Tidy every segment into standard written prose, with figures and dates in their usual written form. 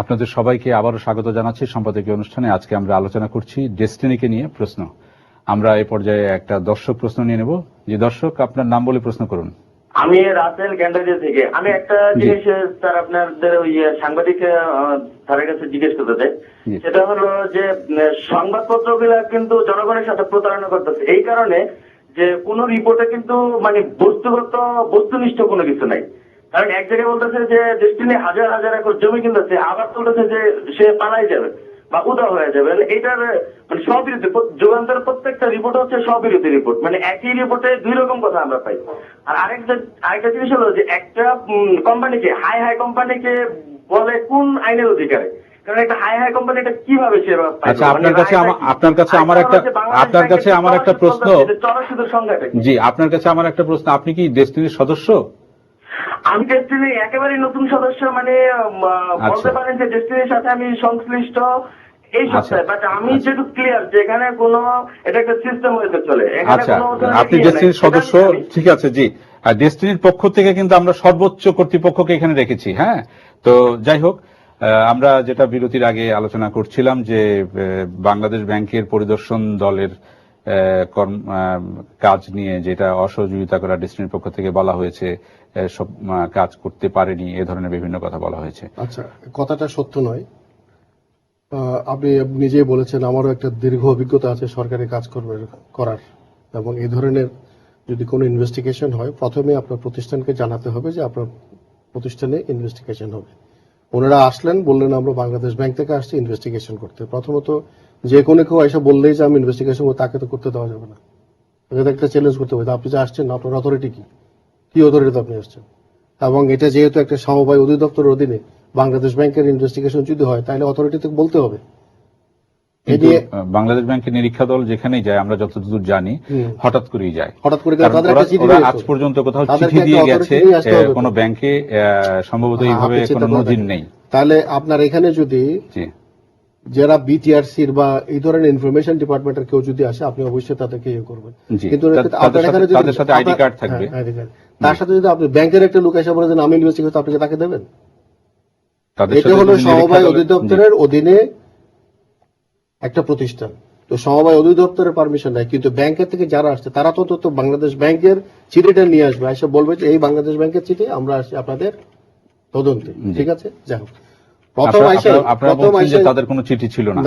আপনাদের সবাইকে আবারও স্বাগত জানাচ্ছি সম্পাদকীয় অনুষ্ঠানে। আজকে আমরা আলোচনা করছি ডেস্টিনিকে নিয়ে প্রশ্ন। আমরা এই পর্যায়ে একটা দর্শক প্রশ্ন নিয়ে নেব। যে দর্শক, আপনার নাম বলে প্রশ্ন করুন। আমি রাসেল গ্যান্ডারিয়া থেকে। আমি একটা জিনিস স্যার আপনাদের ওই সাংবাদিক স্যারের কাছে জিজ্ঞেস করতে চাই। সেটা হলো যে সংবাদপত্রগুলা কিন্তু জনগণের সাথে প্রতারণা করতেছে এই কারণে যে কোন রিপোর্টে কিন্তু মানে বস্তুনিষ্ঠ কোনো কিছু নাই। কারণ এক জায়গায় বলতেছে যে ডেস্টিনি হাজার হাজার একর জমি কিনতেছে, আবার বলতেছে যে সে পালাই যাবে বা উদা হয়ে যাবে। এইটার মানে স্ববিরোধী, যুগান্তরের প্রত্যেকটা রিপোর্ট হচ্ছে স্ববিরোধী রিপোর্ট, মানে একই রিপোর্টে দুই রকম কথা আমরা পাই। আর আরেকটা জিনিস হলো যে একটা কোম্পানিকে হাই কোম্পানিকে বলে কোন আইনের অধিকারে, কারণ একটা হাই কোম্পানি এটা কিভাবে সে পায়? আচ্ছা, আপনার কাছে আমার একটা প্রশ্ন। জি, আপনার কাছে আমার একটা প্রশ্ন, আপনি কি ডেস্টিনির সদস্য? আমি ডেস্টিনির একেবারে নতুন সদস্য, মানে বলতে পারেন যে ডেস্টিনির সাথে আমি সংশ্লিষ্ট এই সপ্তাহে, বাট আমি যেটুকু ক্লিয়ার যে এখানে কোনো এটা একটা সিস্টেম হয়েছে চলে। আচ্ছা, আপনি ডেস্টিনির সদস্য, ঠিক আছে। জি, আর ডেস্টিনির পক্ষ থেকে কিন্তু আমরা সর্বোচ্চ কর্তৃপক্ষকে এখানে রেখেছি। হ্যাঁ, তো যাই হোক, আমরা যেটা বিরতির আগে আলোচনা করছিলাম যে বাংলাদেশ ব্যাংকের পরিদর্শন দলের কাজ নিয়ে যেটা অসহযোগিতা করা ডেস্টিনির পক্ষ থেকে বলা হয়েছে, সব কাজ করতে পারেনি, এ ধরনের বিভিন্ন কথা বলা হয়েছে। আচ্ছা, কথাটা সত্য নয়। আপনি নিজেই বলেছেন আমারও একটা দীর্ঘ অভিজ্ঞতা আছে সরকারি কাজ করার, এবং এই ধরনের যদি কোনো ইনভেস্টিগেশন হয় প্রথমে আপনার প্রতিষ্ঠানকে জানাতে হবে যে আপনার প্রতিষ্ঠানে ইনভেস্টিগেশন হবে। ওনারা আসলেন, বললেন আমরা বাংলাদেশ ব্যাংক থেকে আসছি ইনভেস্টিগেশন করতে। প্রথমত যে কোনো কেউ এসে বললেই যে আমি ইনভেস্টিগেশন করবো, তাকে তো করতে দেওয়া যাবে না। তাকে একটা চ্যালেঞ্জ করতে হবে, আপনি যে আসছেন আপনার অথরিটি কি অথরিটিতে আপনি আসছেন। এবং এটা যেহেতু একটা সমবায় অধিদপ্তরের অধীনে বাংলাদেশ ব্যাংকের ইনভেস্টিগেশন যদি হয় তাহলে অথরিটিতে বলতে হবে। বাংলাদেশ ব্যাংকের নিরীক্ষা দল যেখানেই যায়, আমরা যতদূর জানি হঠাৎ করেই যায়। হঠাৎ করে আজ পর্যন্ত কোথাও চিঠি দিয়ে গেছে কোন ব্যাংকে সম্ভবত এইভাবে কোনো নজির নেই। তাহলে আপনার এখানে যদি যারা বিটিআরসির বা এই ধরনের ইনফরমেশন ডিপার্টমেন্টের কেউ যদি আসে, আপনি অবশ্যই তাদেরকে ইয়ে করবেন। কিন্তু তাদের সাথে আইডি কার্ড থাকবে। তার সাথে যদি আপনি ব্যাংকের একটা লোক এসে বলে আমি ইনভেস্টিগেশন, আপনি তাকে দেবেন? এটা হলো সমবায় অধিদপ্তরের অধীনে একটা প্রতিষ্ঠান, তো সমবায় অধিদপ্তরের পারমিশন নাই। কিন্তু ব্যাংকের থেকে যারা আসছে তারা তো বাংলাদেশ ব্যাংকের চিঠিটা নিয়ে আসবে, এসে বলবে যে এই বাংলাদেশ ব্যাংকের চিঠি, আমরা আসছি আপনাদের তদন্তে। ঠিক আছে, যাই হোক। তাদের কোনো চিঠি ছিল না।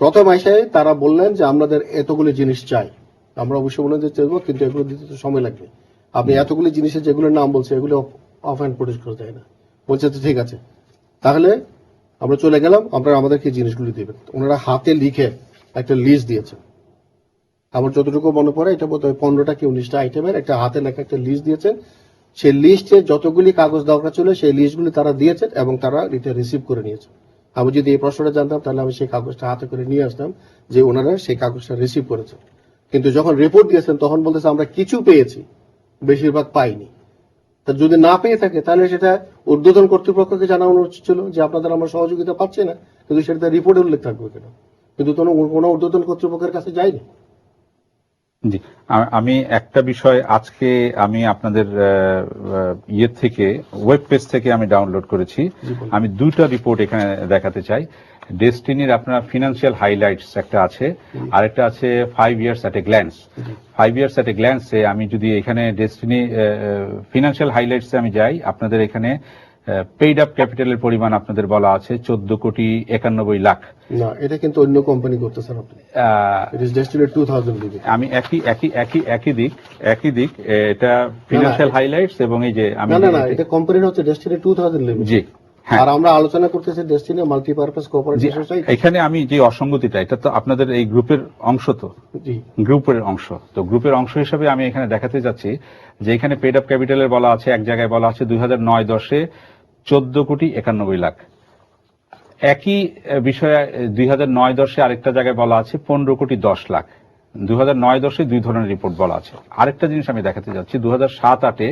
প্রথম আইসায় তারা বললেন যে আমাদের এতগুলি জিনিস চাই। আমরা অবশ্যই বললেন যে চাইবো, কিন্তু এগুলো দিতে তো সময় লাগবে। আপনি এতগুলি জিনিসের যেগুলোর নাম বলছে এগুলো অফ হ্যান্ড প্রডিউস করা যায় না। বলছে তো ঠিক আছে, তাহলে আমরা চলে গেলাম, আপনারা আমাদেরকে জিনিসগুলি দেবেন। ওনারা হাতে লিখে একটা লিস্ট দিয়েছেন। আমার যতটুকু মনে পড়ে এটা বোধ হয় 15টা কি 19টা আইটেমের একটা হাতে লেখা একটা লিস্ট দিয়েছেন। সেই লিস্টে যতগুলি কাগজ দরকার ছিল সেই লিস্টগুলি তারা দিয়েছেন এবং তারা এটা রিসিভ করে নিয়েছেন। আমি যদি এই প্রশ্নটা জানতাম তাহলে আমি সেই কাগজটা হাতে করে নিয়ে আসতাম যে ওনারা সেই কাগজটা রিসিভ করেছেন। কিন্তু যখন রিপোর্ট দিয়েছেন তখন বলতেছে আমরা কিছু পেয়েছি, বেশিরভাগ পাইনি। তা যদি না পেয়ে থাকে তাহলে সেটা ঊর্ধ্বতন কর্তৃপক্ষকে জানানো উচিত ছিল যে আপনাদের আমরা সহযোগিতা পাচ্ছি না, কিন্তু সেটা রিপোর্টে উল্লেখ থাকবে কেন? কিন্তু কোনো ঊর্ধ্বতন কর্তৃপক্ষের কাছে যায়নি। জি, আমি একটা বিষয় আজকে আমি আপনাদের ইয়ে থেকে ওয়েব পেজ থেকে আমি ডাউনলোড করেছি। আমি দুইটা রিপোর্ট এখানে দেখাতে চাই। ডেস্টিনির আপনার ফিনান্সিয়াল হাইলাইটস একটা আছে, আরেকটা আছে 5 years at a glance. 5 years at a গ্ল্যান্সে আমি যদি এখানে ডেস্টিনি ফিনান্সিয়াল হাইলাইটসে আমি যাই, আপনাদের এখানে পেইড আপ ক্যাপিটালের পরিমাণ আপনাদের বলা আছে 14,91,00,000,000। না, এটা কিন্তু অন্য কোম্পানি করতেছেন আপনি। It is destiny 2000 limit. আমি একই দিক এটা ফিনান্সিয়াল হাইলাইটস এবং এই যে আমি না এটা কোম্পানির হচ্ছে ডেস্টিনি 2000 লিমিট। জি, আর আমরা আলোচনা করতেছি ডেস্টিনি মাল্টিপারপাস কোঅপারেটিভ সোসাইটি। এখানে আমি যে অসঙ্গতিটা, এটা তো আপনাদের এই গ্রুপের অংশ, তো গ্রুপের অংশ, তো গ্রুপের অংশ হিসেবে আমি এখানে দেখাতে যাচ্ছি যে এখানে পেড আপ ক্যাপিটালের বলা আছে, এক জায়গায় বলা আছে 2009-10-এ 14,91,00,000। একই বিষয়ে 2009-10-এ আরেকটা জায়গায় বলা আছে 15,10,00,000। 2009-10-এ দুই ধরনের রিপোর্ট বলা আছে। আরেকটা জিনিস আমি দেখাতে যাচ্ছি, 2007-08-এ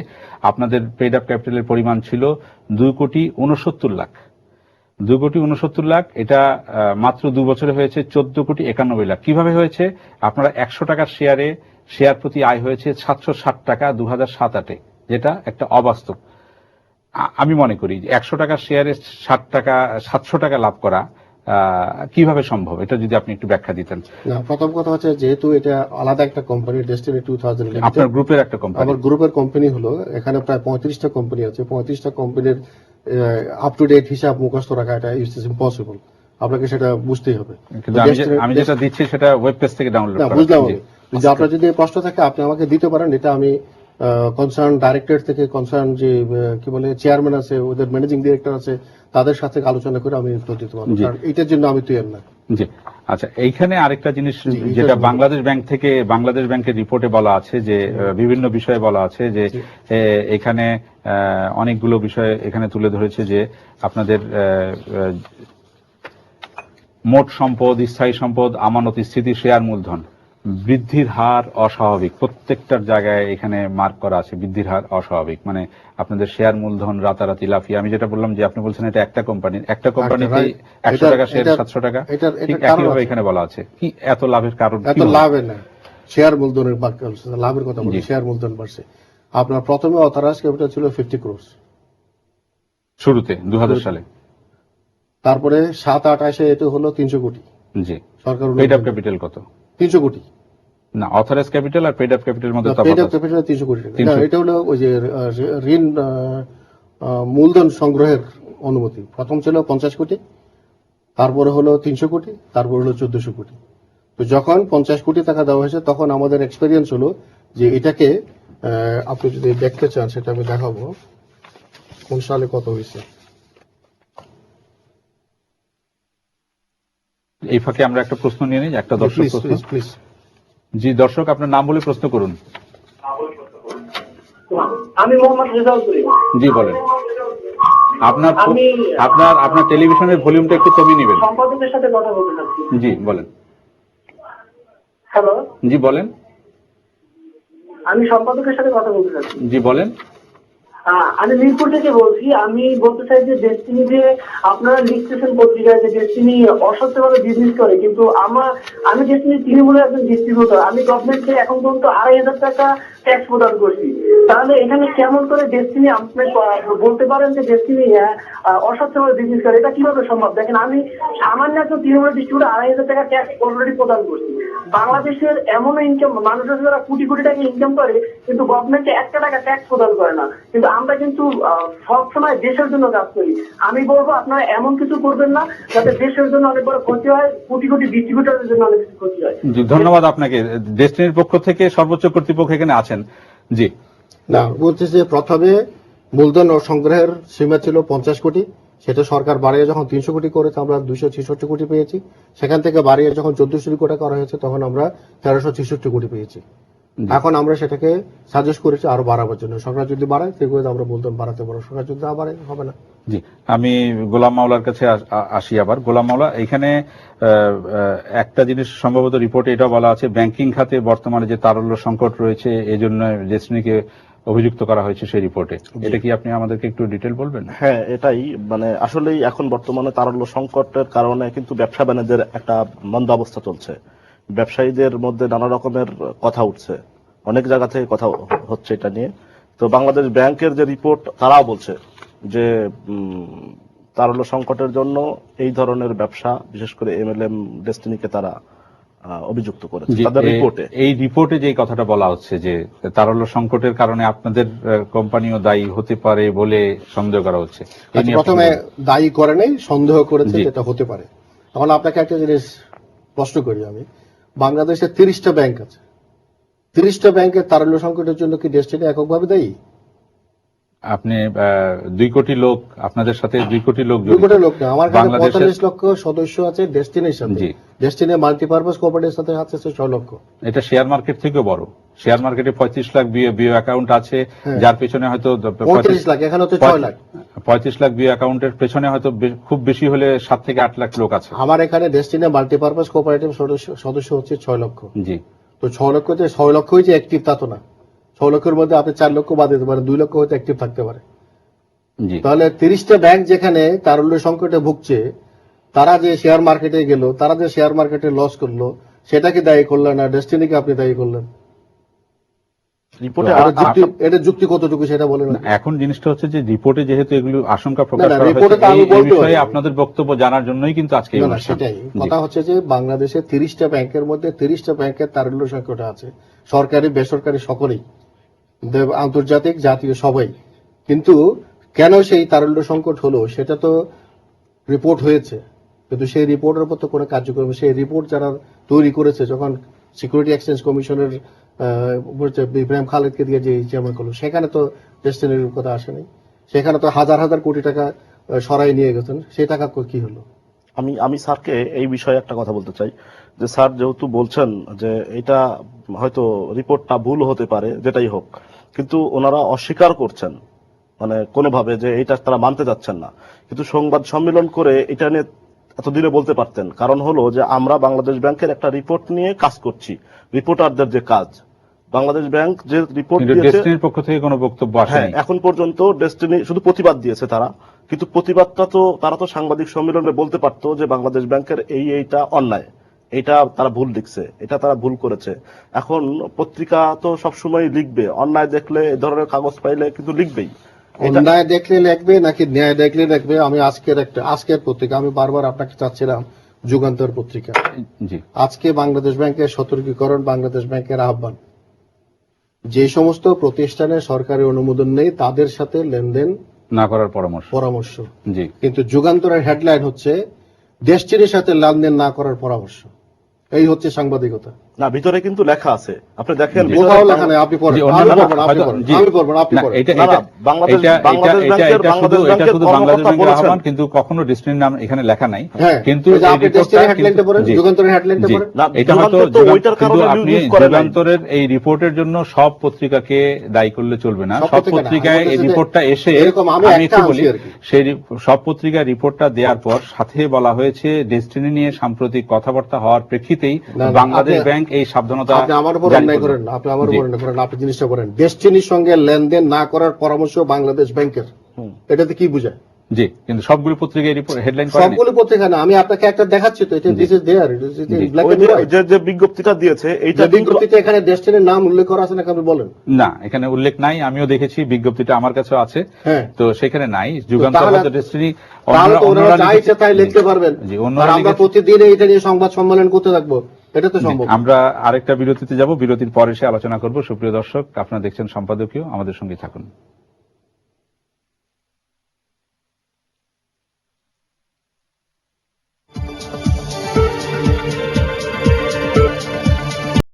আপনাদের পেড আপ ক্যাপিটালের পরিমাণ ছিল 2,69,00,000। 2,69,00,000, এটা মাত্র 2 বছরে হয়েছে 14,91,00,000। কিভাবে হয়েছে? আপনারা 100 টাকার শেয়ার প্রতি আয় হয়েছে 760 টাকা 2007-08-এ, যেটা একটা অবাস্তব। আমি মনে করি যে 100 টাকার শেয়ারে 700 টাকা লাভ করা কিভাবে সম্ভব, এটা যদি আপনি একটু ব্যাখ্যা দিতেন। না, প্রথম কথা হচ্ছে যেহেতু এটা আলাদা একটা কোম্পানি, ডেস্টিনি 2000 লিমিটেড, আপনার গ্রুপের একটা কোম্পানি, আমার গ্রুপের কোম্পানি হলো, এখানে প্রায় 35টা কোম্পানি আছে। 35টা কোম্পানির আপ টু ডেট হিসাব মুখস্থ রাখা এটা ইজ ইম্পসিবল, আপনাকে সেটা বুঝতেই হবে। কিন্তু আমি যেটা দিচ্ছি সেটা ওয়েব পেজ থেকে ডাউনলোড করা। বুঝলাম আমি। যদি আপনার যদি প্রশ্ন থাকে আপনি আমাকে দিতে পারেন, এটা আমি কনসার্ন ডাইরেক্টর থেকে কনসার্ন যে কি বলে চেয়ারম্যান আছে, ওদের ম্যানেজিং ডিরেক্টর আছে, তাদের সাথে আলোচনা করে আমি উত্তর দিতে পারবো, কারণ এটার জন্য আমি তৈরি না। জি, আচ্ছা, এইখানে আরেকটা জিনিস যেটা বাংলাদেশ ব্যাংকের রিপোর্টে বলা আছে যে বিভিন্ন বিষয়ে বলা আছে যে এখানে অনেকগুলো বিষয় এখানে তুলে ধরেছে যে আপনাদের মোট সম্পদ, স্থায়ী সম্পদ, আমানত, স্থিতি, শেয়ার মূলধন বৃদ্ধির হার অস্বাভাবিক। প্রত্যেকটার জায়গায় এখানে মার্ক করা আছে বৃদ্ধির হার অস্বাভাবিক, মানে আপনাদের শেয়ার মূলধন রাতারাতি লাফিয়ে, আমি যেটা বললাম যে আপনি বলছেন এটা একটা কোম্পানিতে 100 টাকা শেয়ার 700 টাকা, ঠিক একইভাবে এখানে বলা আছে। কি এত লাভের কারণ? এত লাভে না, শেয়ার মূলধনের লাভের কথা বলি, শেয়ার মূলধন বাড়ছে। আপনার প্রথমে অথরাইজ ক্যাপিটাল ছিল 50 crore শুরুতে 2000 সালে, তারপরে 7-8 এটা হলো 300 কোটি। জি, সরকার পেড আপ ক্যাপিটাল কত? 300 কোটি। না, অথরাইজ ক্যাপিটাল আর পেড আপ ক্যাপিটালের মধ্যে তফাৎ পেড আপ আছে। ক্যাপিটাল 300 কোটি টাকা। না, এটা হলো ওই যে ঋণ মূলধন সংগ্রহের অনুমতি। প্রথম ছিল 50 কোটি, তারপরে হলো 300 কোটি, তারপর হলো 1400 কোটি। তো যখন 50 কোটি টাকা দেওয়া হয়েছে তখন আমাদের এক্সপেরিয়েন্স হলো যে এটাকে আপনি যদি দেখতে চান সেটা আমি দেখাবো কোন সালে কত হয়েছে। এই ফাঁকে আমরা একটা প্রশ্ন নিয়ে নিই, একটা দর্শক প্রশ্ন। প্লিজ। জি দর্শক, আপনার নাম বলে প্রশ্ন করুন। আমি মোহাম্মদ রেজাউল করিম। জি বলেন। আপনার টেলিভিশনের ভলিউমটা একটু কমিয়ে নেবেন। সম্পাদকের সাথে কথা বলতে চাচ্ছি। জি বলেন। হ্যালো, জি বলেন। আমি সম্পাদকের সাথে কথা বলতে চাচ্ছি। জি বলেন। আমি মিরপুর থেকে বলছি। আমি বলতে চাই যে ডেস্টিনি যে আপনারা লিখতেছেন পত্রিকায় যে ডেস্টিনি অসত্যভাবে বিজনেস করে, কিন্তু আমি ডেস্টিনি তৃণমূলের একজন ডিস্ট্রিবিউটর। আমি গভর্নমেন্টকে এখন পর্যন্ত 2,500 টাকা ট্যাক্স প্রদান করছি। তাহলে এখানে কেমন করে ডেস্টিনি আপনি বলতে পারেন যে ডেস্টিনি অসত্যভাবে বিজনেস করে? এটা কিভাবে সম্ভব? দেখেন, আমি সামান্য একজন তৃণমূলের ডিস্ট্রিবিউটর 2,500 টাকা ট্যাক্স অলরেডি প্রদান করছি। বাংলাদেশের এমন ইনকাম মানুষের যারা কোটি কোটি টাকা ইনকাম করে, কিন্তু গভর্নমেন্টে 1 টাকা ট্যাক্স প্রদান করে না। কিন্তু আমরা কিন্তু সবসময় দেশের জন্য কাজ করি। আমি বলবো আপনারা এমন কিছু করবেন না যাতে দেশের জন্য অনেক বড় ক্ষতি হয়, কোটি কোটি ডিস্ট্রিবিউটরের জন্য অনেক কিছু ক্ষতি হয়। জি ধন্যবাদ আপনাকে। ডেস্টিনির পক্ষ থেকে সর্বোচ্চ কর্তৃপক্ষ এখানে আছেন। জি না, বলছে যে প্রথমে মূলধন ও সংগ্রহের সীমা ছিল 50 কোটি, সেটা সরকার বাড়িয়ে যখন 300 কোটি করেছে আমরা 266 কোটি পেয়েছি। সেখান থেকে বাড়িয়ে যখন 1400 কোটি করা হয়েছে তখন আমরা 1366 কোটি পেয়েছি। এখন আমরা সেটাকে সাজেস্ট করেছি আরো বাড়াবার জন্য। সরকার যদি বাড়ায় সেগুলো আমরা মূলধন বাড়াতে পারবো, সরকার যদি না বাড়ায় হবে না। জি, আমি গোলাম মাওলার কাছে আসি আবার। গোলাম মাওলা, এখানে একটা জিনিস সম্ভবত রিপোর্টে এটা বলা আছে, ব্যাংকিং খাতে বর্তমানে যে তারল্য সংকট রয়েছে এজন্য ডেস্টিনিকে অভিযুক্ত করা হয়েছে সেই রিপোর্টে। এটা কি আপনি আমাদেরকে একটু ডিটেল বলবেন? হ্যাঁ, এটাই মানে আসলেই এখন বর্তমানে তারল্য সংকটের কারণে কিন্তু ব্যবসা বাণিজ্যের একটা মন্দা অবস্থা চলছে। ব্যবসায়ীদের মধ্যে নানা রকমের কথা উঠছে, অনেক জায়গা থেকে কথা হচ্ছে এটা নিয়ে। তো বাংলাদেশ ব্যাংকের যে রিপোর্ট তারাও বলছে যে তারল্য সংকটের জন্য এই ধরনের ব্যবসা, বিশেষ করে এমএলএম ডেস্টিনিকে তারা অভিযুক্ত করেছে তাদের রিপোর্টে। এই রিপোর্টে যে কথাটা বলা হচ্ছে যে তারল্য সংকটের কারণে আপনাদের কোম্পানিও দায়ী হতে পারে বলে সন্দেহ করা হচ্ছে। প্রথমে দায়ী করে নেই, সন্দেহ করেছে যেটা হতে পারে। তখন আপনাকে একটা জিনিস প্রশ্ন করি আমি, বাংলাদেশে 30টা ব্যাংক আছে। 30টা ব্যাংকের তারল্য সংকটের জন্য কি ডেস্টিনি এককভাবে দায়ী? আপনি 2 কোটি লোক, আপনাদের সাথে 2 কোটি লোক, 2 কোটি লোক না, আমার কাছে 45 লক্ষ সদস্য আছে ডেস্টিনির সাথে। ডেস্টিনি মাল্টিপারপাস কোঅপারেটিভের সাথে আছে 6 লক্ষ। এটা শেয়ার মার্কেট থেকেও বড়। শেয়ার মার্কেটে 35 লাখ বিও অ্যাকাউন্ট আছে, যার পেছনে হয়তো 35 লাখ, এখানে তো 6 লাখ। 35 লাখ বিও অ্যাকাউন্টের পেছনে হয়তো খুব বেশি হলে 7 থেকে 8 লাখ লোক আছে। আমার এখানে ডেস্টিনি মাল্টিপারপাস কোঅপারেটিভ সদস্য হচ্ছে 6 লক্ষ। জি, তো 6 লক্ষতে 6 লক্ষই যে অ্যাক্টিভ তা তো না। 6 লক্ষের মধ্যে আপনি 4 লক্ষ বাদ দিতে পারেন, 2 লক্ষ হয়তো অ্যাক্টিভ থাকতে পারে। তাহলে 30টা ব্যাংক যেখানে তারল্য সংকটে ভুগছে, তারা যে শেয়ার মার্কেটে গেল, তারা যে শেয়ার মার্কেটে লস করলো, সেটাকে দায়ী করলেন না, ডেস্টিনিকে আপনি দায়ী করলেন। রিপোর্টে এটা যুক্তি কতটুকু সেটা বলেন। এখন জিনিসটা হচ্ছে যে রিপোর্টে যেহেতু এগুলো আশঙ্কা প্রকাশ না, করা রিপোর্টে তো হয়েছে, আমি এই বলতে বিষয়ে পারি। আপনাদের বক্তব্য জানার জন্যই কিন্তু আজকে এই না, অনুষ্ঠান। সেটাই জি। কথা হচ্ছে যে বাংলাদেশে 30টা ব্যাংকের মধ্যে 30টা ব্যাংকের তারল্য সংকটে আছে, সরকারি বেসরকারি সকলেই, আন্তর্জাতিক জাতীয় সবাই। কিন্তু কেন সেই তারল্য সংকট হলো সেটা তো রিপোর্ট হয়েছে, কিন্তু সেই রিপোর্টের উপর তো কোনো কার্যক্রম, সেই রিপোর্ট যারা তৈরি করেছে, যখন সিকিউরিটি এক্সচেঞ্জ কমিশনের ইব্রাহিম খালেদকে দিয়ে যে চেয়ারম্যান করলো, সেখানে তো ডেস্টিনির কথা আসেনি, সেখানে তো হাজার হাজার কোটি টাকা সরাই নিয়ে গেছেন, সেই টাকা কি হলো? আমি স্যারকে এই বিষয়ে একটা কথা বলতে চাই যে স্যার যেহেতু বলছেন যে এটা হয়তো রিপোর্টটা ভুল হতে পারে, যেটাই হোক, কিন্তু ওনারা অস্বীকার করছেন মানে কোনোভাবে যে এটা তারা মানতে যাচ্ছেন না, কিন্তু সংবাদ সম্মেলন করে এটা নিয়ে এতদিনে বলতে পারতেন। কারণ হলো যে আমরা বাংলাদেশ ব্যাংকের একটা রিপোর্ট নিয়ে কাজ করছি, রিপোর্টারদের যে কাজ, বাংলাদেশ ব্যাংক যে রিপোর্ট কিন্তু দিয়েছে, ডেস্টিনির পক্ষ থেকে কোনো বক্তব্য হ্যাঁ, আসেনি। এখন পর্যন্ত ডেস্টিনি শুধু প্রতিবাদ দিয়েছে তারা, কিন্তু প্রতিবাদটা তো তারা তো সাংবাদিক সম্মেলনে বলতে পারতো যে বাংলাদেশ ব্যাংকের এইটা অন্যায়, এটা তারা ভুল লিখছে, এটা তারা ভুল করেছে। এখন পত্রিকা তো সবসময় লিখবে, অন্যায় দেখলে এ ধরনের কাগজ পাইলে কিন্তু লিখবেই। অন্যায় দেখলে লিখবে নাকি ন্যায় দেখলে লিখবে? আমি আজকের পত্রিকা, আমি বারবার আপনাকে চাচ্ছিলাম যুগান্তর পত্রিকা, জি, আজকে বাংলাদেশ ব্যাংকের সতর্কীকরণ, বাংলাদেশ ব্যাংকের আহ্বান, যে সমস্ত প্রতিষ্ঠানে সরকারি অনুমোদন নেই তাদের সাথে লেনদেন না করার পরামর্শ। জি, কিন্তু যুগান্তরের হেডলাইন হচ্ছে ডেস্টিনির সাথে লেনদেন না করার পরামর্শ। এই হচ্ছে সাংবাদিকতা। না, ভিতরে কিন্তু লেখা আছে, আপনি দেখেন কোথাও লেখা নেই, আপনি পড়েন, জি, অন্যান্য আমি পড়বো না, আপনি হয়তো- পড়েন, জি। আমি পড়বো না, আপনি না, পড়েন। এটা- না, এটা- বাংলাদেশ এটা- বাংলাদেশ এটা- ব্যাংকের এটা শুধু- এটা শুধু বাংলাদেশ কর্মকর্তা ব্যাংকের বলেছেন। আহ্বান, কিন্তু কখনো ডেস্টিনির নাম এখানে লেখা নাই। হ্যাঁ, কিন্তু এই যে এই আপনি রিপোর্টটা ডেস্টিনির হেডলাইনটা কিন্তু- পড়েন, জি, যুগান্তরের হেডলাইনটা জি। পড়েন। না, এটা হয়তো যুগান্তর তো ওইটার কিন্তু কারণে আপনি নিউজ করে নাই। যুগান্তরের এই রিপোর্টের জন্য সব পত্রিকাকে দায়ী করলে চলবে না। সব সব পত্রিকা না, পত্রিকায় আমি এই বলতেছি যে রিপোর্টটা এসে, এরকম আমি আমি একটা একটু বলি, আনছি আর কি। সেই সব পত্রিকায় রিপোর্টটা দেওয়ার পর সাথে বলা হয়েছে ডেস্টিনি নিয়ে সাম্প্রতিক কথাবার্তা হওয়ার প্রেক্ষিতেই না, বাংলাদেশ আপনি- ব্যাংক এই সাবধানতা আপনি আমার উপর জারি অন্যায় করবে। করেন না, আপনি আমার জি। উপর অন্যায় করেন, আপনি জিনিসটা বলেন ডেস্টিনির সঙ্গে লেনদেন না করার পরামর্শ বাংলাদেশ ব্যাংকের, এটাতে কি বোঝায়? জি, কিন্তু সবগুলো পত্রিকায় রিপোর্ট হেডলাইন করেনি। সবগুলো পত্রিকা না, আমি আপনাকে একটা দেখাচ্ছি তো, এটা দিস ইজ দেয়ার, জি। ব্ল্যাক ওই এন্ড হোয়াইট। যে বিজ্ঞপ্তিটা দিয়েছে এইটা যে কিন্তু বিজ্ঞপ্তিতে এখানে ডেস্টিনির নাম উল্লেখ করা আছে নাকি আপনি বলেন? না, এখানে উল্লেখ নাই, আমিও দেখেছি, বিজ্ঞপ্তিটা আমার কাছেও আছে। হ্যাঁ, তো সেখানে নাই যুগান্তর তাহলে- হয়তো ডেস্টিনি তাহলে তো ওনারা যা লিখেছে- ইচ্ছে তাই লিখতে পারবেন, জি, আর অন্যরা আমরা লিখেছে- প্রতিদিন এটা নিয়ে সংবাদ সম্মেলন করতে থাকবো, এটা তো সম্ভব না। আমরা আরেকটা বিরতিতে যাব, বিরতির পরে এসে আলোচনা করব। সুপ্রিয় দর্শক, আপনারা দেখছেন সম্পাদকীয়, আমাদের সঙ্গে থাকুন।